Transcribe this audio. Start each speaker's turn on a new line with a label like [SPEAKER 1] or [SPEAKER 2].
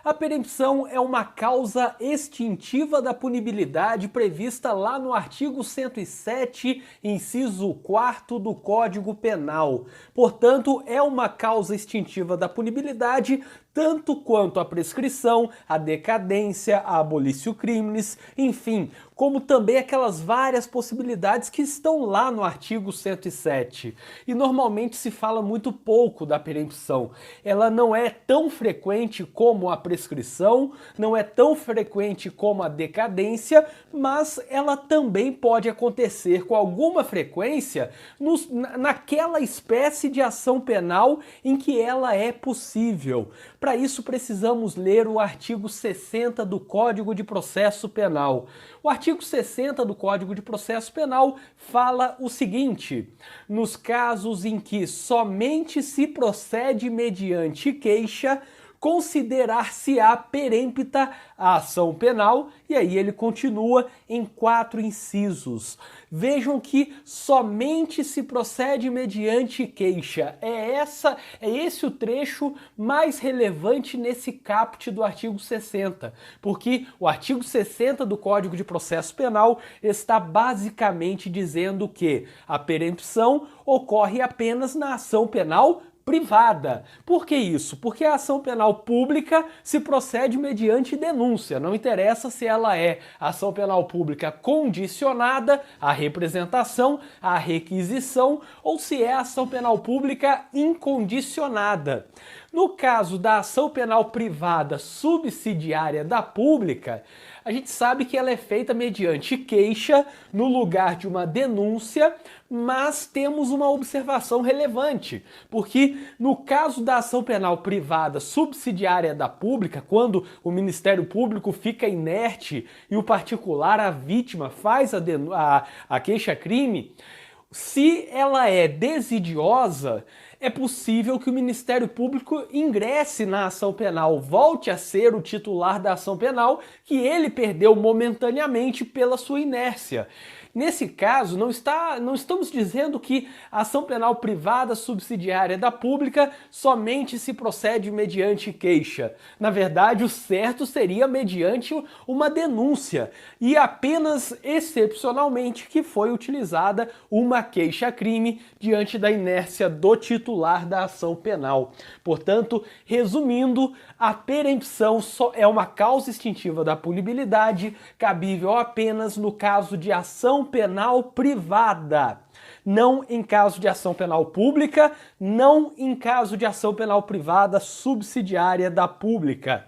[SPEAKER 1] A perempção é uma causa extintiva da punibilidade prevista lá no artigo 107, inciso 4º do Código Penal. Portanto, é uma causa extintiva da punibilidade tanto quanto a prescrição, a decadência, a abolitio criminis, enfim, como também aquelas várias possibilidades que estão lá no artigo 107. E normalmente se fala muito pouco da perempção. Ela não é tão frequente como a prescrição, não é tão frequente como a decadência, mas ela também pode acontecer com alguma frequência naquela espécie de ação penal em que ela é possível. Para isso precisamos ler o artigo 60 do Código de Processo Penal. O artigo 60 do Código de Processo Penal fala o seguinte: nos casos em que somente se procede mediante queixa, considerar-se-á perempta a ação penal, e aí ele continua em 4 incisos. Vejam que somente se procede mediante queixa. É esse o trecho mais relevante nesse caput do artigo 60, porque o artigo 60 do Código de Processo Penal está basicamente dizendo que a perempção ocorre apenas na ação penal privada. Por que isso? Porque a ação penal pública se procede mediante denúncia. Não interessa se ela é ação penal pública condicionada à representação, à requisição, ou se é ação penal pública incondicionada. No caso da ação penal privada subsidiária da pública, a gente sabe que ela é feita mediante queixa no lugar de uma denúncia, mas temos uma observação relevante, porque no caso da ação penal privada subsidiária da pública, quando o Ministério Público fica inerte e o particular, a vítima, faz a queixa-crime, se ela é desidiosa, é possível que o Ministério Público ingresse na ação penal, volte a ser o titular da ação penal que ele perdeu momentaneamente pela sua inércia. Nesse caso, não estamos dizendo que a ação penal privada subsidiária da pública somente se procede mediante queixa. Na verdade, o certo seria mediante uma denúncia, e apenas excepcionalmente que foi utilizada uma queixa-crime diante da inércia do titular da ação penal. Portanto, resumindo, a perempção é uma causa extintiva da punibilidade, cabível apenas no caso de ação penal privada, não em caso de ação penal pública, não em caso de ação penal privada subsidiária da pública.